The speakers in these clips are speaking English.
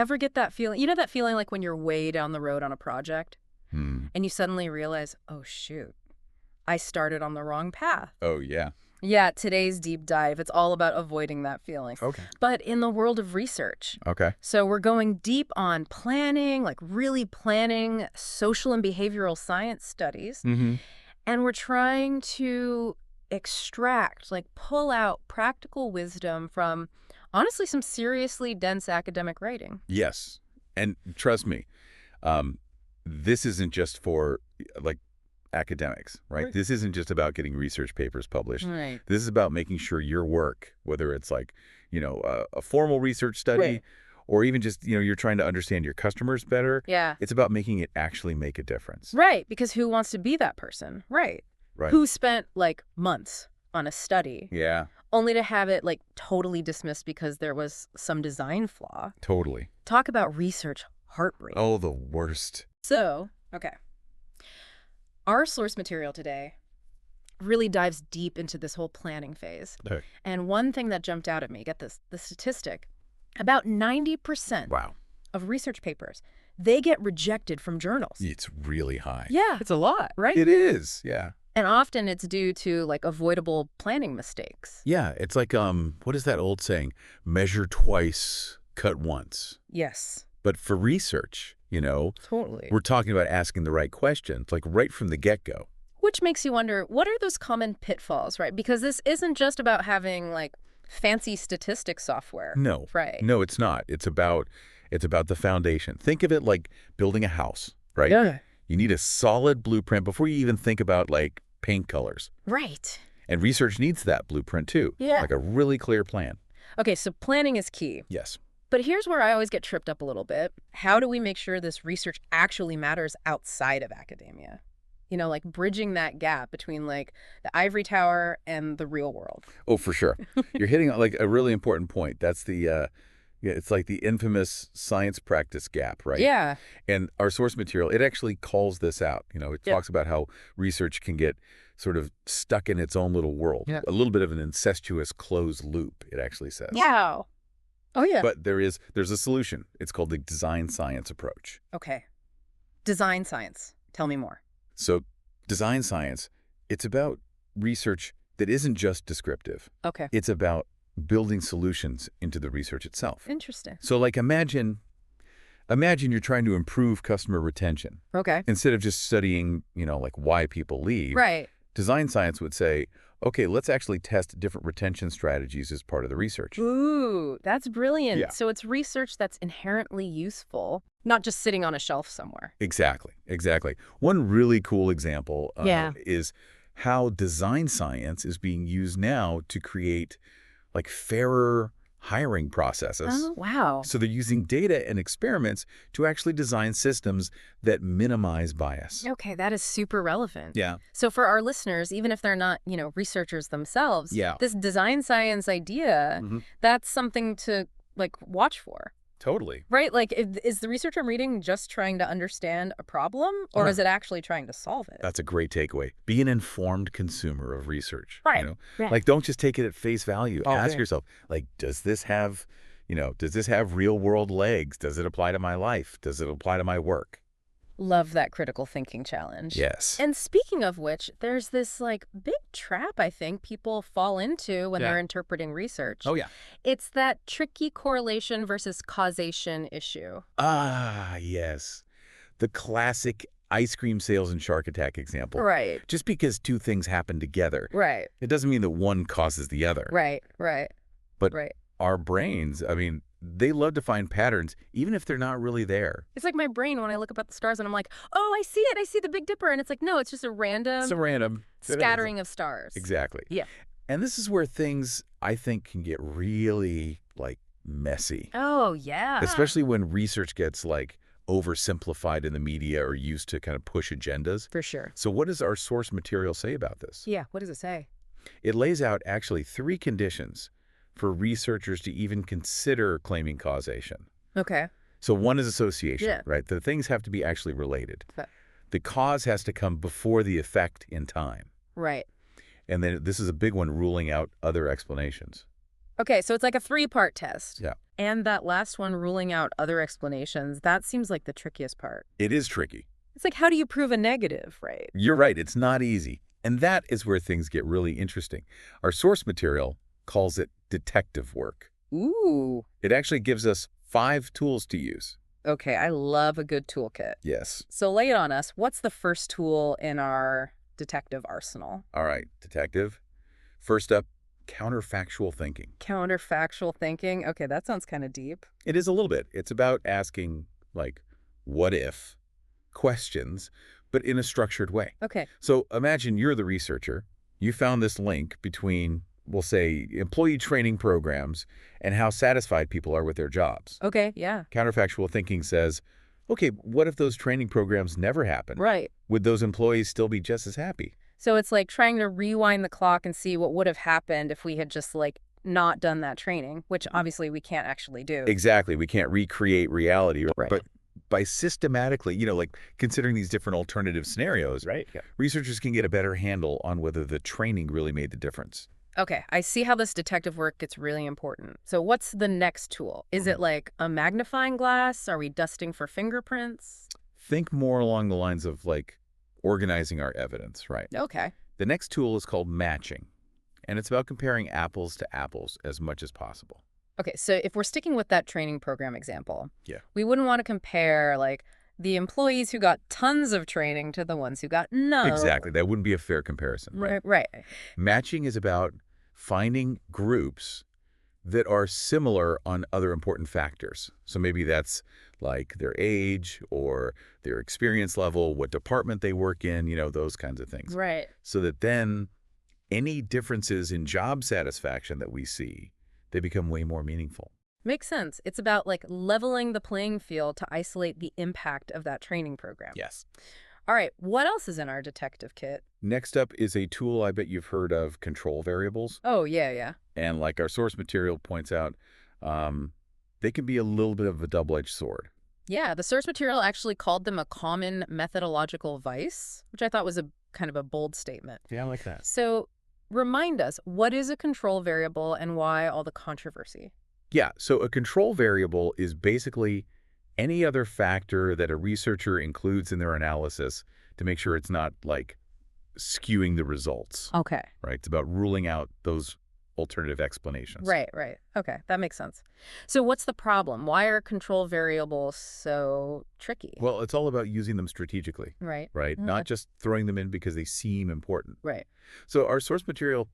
Ever get that feeling? You know that feeling like when you're way down the road on a project Hmm. and you suddenly realize, oh, shoot, I started on the wrong path. Oh, yeah. Yeah, today's deep dive, it's all about avoiding that feeling. Okay. But in the world of research. Okay. So we're going deep on planning, like really planning social and behavioral science studies. Mm-hmm. And we're trying to extract, like pull out practical wisdom from, honestly, some seriously dense academic writing. Yes. And trust me, um, this isn't just for, like, academics, right? Right. This isn't just about getting research papers published. Right. This is about making sure your work, whether it's like, a formal research study Right. or even just, you're trying to understand your customers better. Yeah. It's about making it actually make a difference. Right, because who wants to be that person? Right. Right. Who spent like months on a study Yeah, only to have it like totally dismissed because there was some design flaw. totally. Talk about research heartbreak. Oh, the worst. So, okay. Our source material today really dives deep into this whole planning phase. Okay. And one thing that jumped out at me, get this, the statistic, about 90% Wow. of research papers, they get rejected from journals. It's really high. Yeah, it's a lot, right? It is. Yeah. And often it's due to like avoidable planning mistakes. Yeah. It's like, what is that old saying? Measure twice, cut once. Yes, But for research, totally. we're talking about asking the right questions, like right from the get-go. Which makes you wonder, what are those common pitfalls, right? Because this isn't just about having like fancy statistics software. No. Right. No, it's not. It's about the foundation. Think of it like building a house, right? Yeah. You need a solid blueprint before you even think about like paint colors. Right. And research needs that blueprint too. Yeah. Like a really clear plan. Okay, so planning is key. Yes. But here's where I always get tripped up a little bit. How do we make sure this research actually matters outside of academia? Like bridging that gap between like the ivory tower and the real world. Oh, for sure. You're hitting like a really important point. That's the it's like the infamous science practice gap, right? Yeah. And our source material, it actually calls this out. It Yeah. talks about how research can get sort of stuck in its own little world. Yeah. A little bit of an incestuous closed loop, it actually says. Yeah. Oh, yeah. But there's a solution. It's called the design science approach. Okay. Design science. Tell me more. So design science, it's about research that isn't just descriptive. Okay. It's about building solutions into the research itself. Interesting. So like imagine you're trying to improve customer retention. Okay. Instead of just studying, like why people leave. Right. Design science would say, okay, let's actually test different retention strategies as part of the research. Ooh, that's brilliant. Yeah. So it's research that's inherently useful, not just sitting on a shelf somewhere. Exactly. One really cool example Yeah. is how design science is being used now to create like fairer hiring processes. Oh, wow. So they're using data and experiments to actually design systems that minimize bias. Okay, that is super relevant. Yeah. So for our listeners, even if they're not, researchers themselves, Yeah. this design science idea, Mhm. that's something to like watch for. Totally. Right? Like, is the research I'm reading just trying to understand a problem, or is it actually trying to solve it? That's a great takeaway. Be an informed consumer of research. Right. Right. Like, don't just take it at face value. Oh, Ask yeah. yourself, like, does this have real world legs? Does it apply to my life? Does it apply to my work? Love that critical thinking challenge. Yes. And speaking of which, there's this like big trap I think people fall into when Yeah. they're interpreting research. Oh, yeah. It's that tricky correlation versus causation issue. Ah, yes. The classic ice cream sales and shark attack example. Right. Just because two things happen together, Right. it doesn't mean that one causes the other. Right. Right. But right. our brains, they love to find patterns, even if they're not really there. It's like my brain when I look up at the stars and I'm like, oh, I see it. I see the Big Dipper. And it's like, no, it's just a random It's a random scattering of stars. Exactly. Yeah. And this is where things, I think, can get really, messy. Oh, yeah. Especially when research gets, oversimplified in the media or used to kind of push agendas. For sure. So what does our source material say about this? Yeah. What does it say? It lays out actually 3 conditions for researchers to even consider claiming causation. Okay. So one is association, Yeah. right? The things have to be actually related. Okay. The cause has to come before the effect in time. Right. And then this is a big one, ruling out other explanations. Okay, so it's like a three-part test. Yeah. And that last one, ruling out other explanations, that seems like the trickiest part. It is tricky. It's like, how do you prove a negative, right? You're right. It's not easy. And that is where things get really interesting. Our source material calls it detective work. Ooh. It actually gives us 5 tools to use. Okay, I love a good toolkit. Yes. So lay it on us. What's the first tool in our detective arsenal? All right, detective. First up, counterfactual thinking. Counterfactual thinking. Okay, that sounds kind of deep. It is a little bit. It's about asking, like, what if questions, but in a structured way. Okay. So imagine you're the researcher. You found this link between, we'll say, employee training programs and how satisfied people are with their jobs. Okay, yeah. Counterfactual thinking says, okay, what if those training programs never happened? Right. Would those employees still be just as happy? So it's like trying to rewind the clock and see what would have happened if we had just like not done that training, which obviously we can't actually do. Exactly. We can't recreate reality. Right. But by systematically, like considering these different alternative scenarios, Right. Yeah. researchers can get a better handle on whether the training really made the difference. Okay, I see how this detective work gets really important. So what's the next tool? Is it like a magnifying glass? Are we dusting for fingerprints? Think more along the lines of like organizing our evidence, right? Okay. The next tool is called matching, and it's about comparing apples to apples as much as possible. Okay, so if we're sticking with that training program example, Yeah. we wouldn't want to compare like the employees who got tons of training to the ones who got none. Exactly. That wouldn't be a fair comparison. Right. Matching is about finding groups that are similar on other important factors. So maybe that's like their age or their experience level, what department they work in, those kinds of things. Right. So that then any differences in job satisfaction that we see, they become way more meaningful. Makes sense. It's about like leveling the playing field to isolate the impact of that training program. Yes. All right, what else is in our detective kit? Next up is a tool I bet you've heard of, control variables. Oh, yeah. And like our source material points out, they can be a little bit of a double-edged sword. Yeah, the source material actually called them a common methodological vice, which I thought was a kind of a bold statement. Yeah, I like that. So remind us, what is a control variable and why all the controversy? Yeah, so a control variable is basically any other factor that a researcher includes in their analysis to make sure it's not like skewing the results, Okay. right? It's about ruling out those alternative explanations. Right. Okay, that makes sense. So what's the problem? Why are control variables so tricky? Well, it's all about using them strategically, Right. right? Not just throwing them in because they seem important. Right. So our source material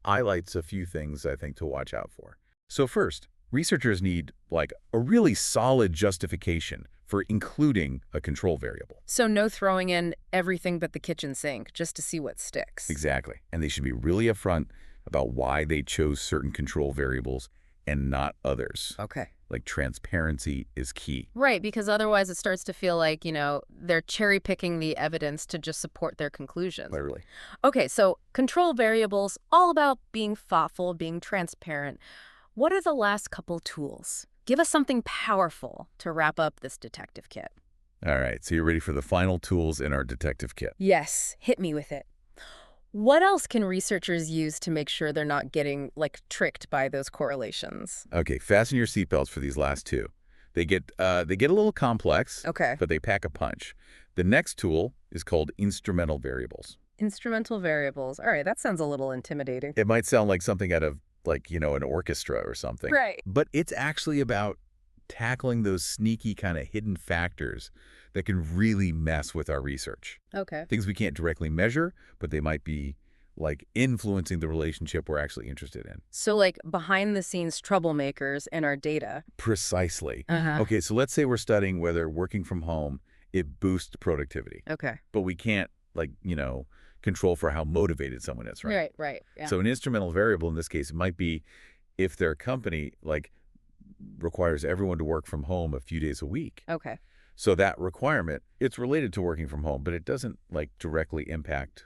highlights a few things I think to watch out for. So first, researchers need like a really solid justification for including a control variable. So no throwing in everything but the kitchen sink just to see what sticks. Exactly. And they should be really upfront about why they chose certain control variables and not others. Okay. Like transparency is key. Right, because otherwise it starts to feel like, they're cherry picking the evidence to just support their conclusions. Literally. Okay, so control variables, all about being thoughtful, being transparent. What are the last couple tools? Give us something powerful to wrap up this detective kit. All right, so you're ready for the final tools in our detective kit. Yes, hit me with it. What else can researchers use to make sure they're not getting, tricked by those correlations? Okay, fasten your seatbelts for these last two. They get a little complex, Okay. but they pack a punch. The next tool is called instrumental variables. Instrumental variables. All right, that sounds a little intimidating. It might sound like something out of an orchestra or something. Right. But it's actually about tackling those sneaky kind of hidden factors that can really mess with our research. Okay. Things we can't directly measure, but they might be influencing the relationship we're actually interested in. So behind the scenes troublemakers in our data. Precisely. Uh-huh. Okay, so let's say we're studying whether working from home, it boosts productivity. Okay. But we can't control for how motivated someone is, right? Right. Yeah. So an instrumental variable in this case, it might be if their company requires everyone to work from home a few days a week. Okay. So that requirement, it's related to working from home, but it doesn't directly impact,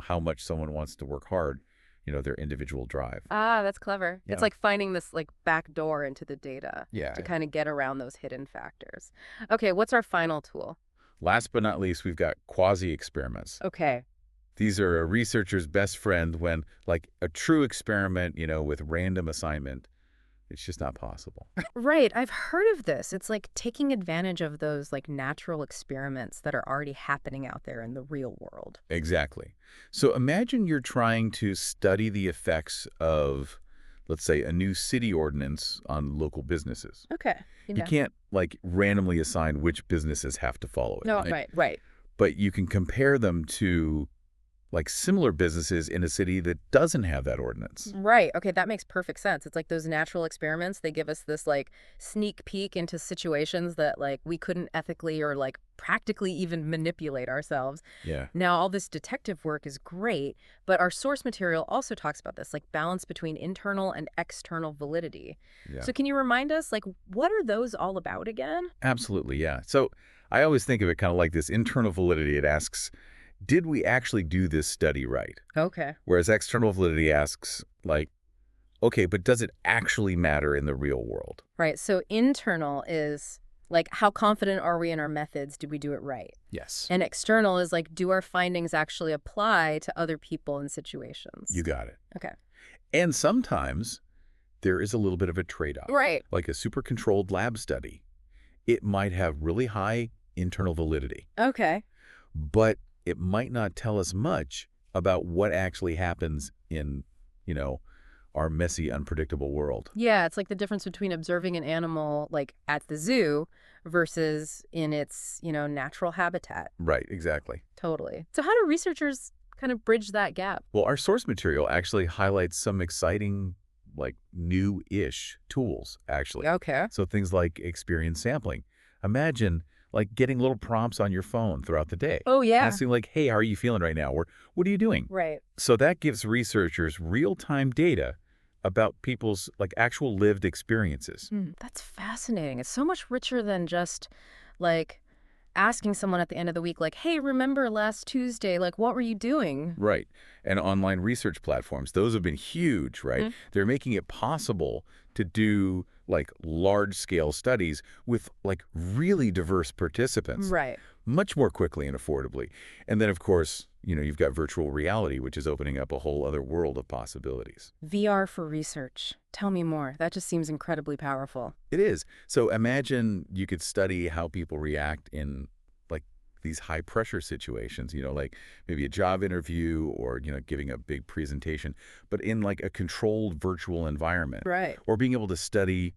how much someone wants to work hard, their individual drive. Ah, that's clever. Yeah. It's like finding this back door into the data Yeah. to kind of get around those hidden factors. Okay, what's our final tool? Last but not least, we've got quasi-experiments. Okay. These are a researcher's best friend when, like, a true experiment, with random assignment, it's just not possible. Right, I've heard of this. It's like taking advantage of those like natural experiments that are already happening out there in the real world. Exactly. So imagine you're trying to study the effects of, let's say, a new city ordinance on local businesses. Okay. You can't, like, randomly assign which businesses have to follow it, No, right? right. But you can compare them to, like, similar businesses in a city that doesn't have that ordinance. Right. Okay, that makes perfect sense. It's like those natural experiments. They give us this like sneak peek into situations that like we couldn't ethically or like practically even manipulate ourselves. Yeah. Now, all this detective work is great, but our source material also talks about this like balance between internal and external validity. Yeah. So can you remind us like what are those all about again? Absolutely, yeah. So I always think of it kind of like this internal validity. It asks, did we actually do this study right? Okay. Whereas external validity asks, like, okay, but does it actually matter in the real world? Right. So internal is like how confident are we in our methods? Did we do it right? Yes. And external is like, do our findings actually apply to other people and situations? You got it. Okay. And sometimes there is a little bit of a trade-off. Right. Like a super controlled lab study. It might have really high internal validity, Okay. but it might not tell us much about what actually happens in, our messy, unpredictable world. Yeah, it's like the difference between observing an animal like at the zoo versus in its, natural habitat. Right, exactly. Totally. So how do researchers kind of bridge that gap? Well, our source material actually highlights some exciting, like, new-ish tools, actually. Okay. So things like experience sampling. Imagine, like, getting little prompts on your phone throughout the day. Oh, yeah. Asking, like, hey, how are you feeling right now? Or what are you doing? Right. So that gives researchers real-time data about people's, like, actual lived experiences. That's fascinating. It's so much richer than just like asking someone at the end of the week, like, hey, remember last Tuesday, like, what were you doing? Right. And online research platforms, those have been huge, right? Mhm. They're making it possible to do, like, large-scale studies with, like, really diverse participants Right. much more quickly and affordably. And then, of course, you've got virtual reality, which is opening up a whole other world of possibilities. VR for research. Tell me more. That just seems incredibly powerful. It is. So imagine you could study how people react in, like, these high-pressure situations, like maybe a job interview or, giving a big presentation, but in, like, a controlled virtual environment. Right. Or being able to study,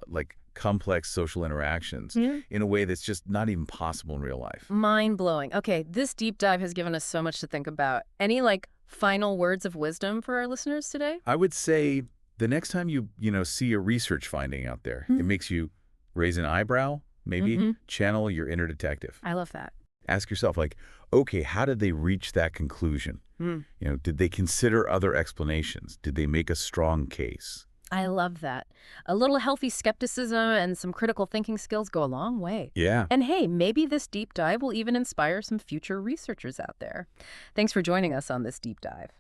like, complex social interactions in a way that's just not even possible in real life. Mind-blowing. Okay, this deep dive has given us so much to think about. Any, like, final words of wisdom for our listeners today? I would say the next time you see a research finding out there, it makes you raise an eyebrow, maybe channel your inner detective. I love that. Ask yourself, like, okay, how did they reach that conclusion? Did they consider other explanations? Did they make a strong case? I love that. A little healthy skepticism and some critical thinking skills go a long way. Yeah. And hey, maybe this deep dive will even inspire some future researchers out there. Thanks for joining us on this deep dive.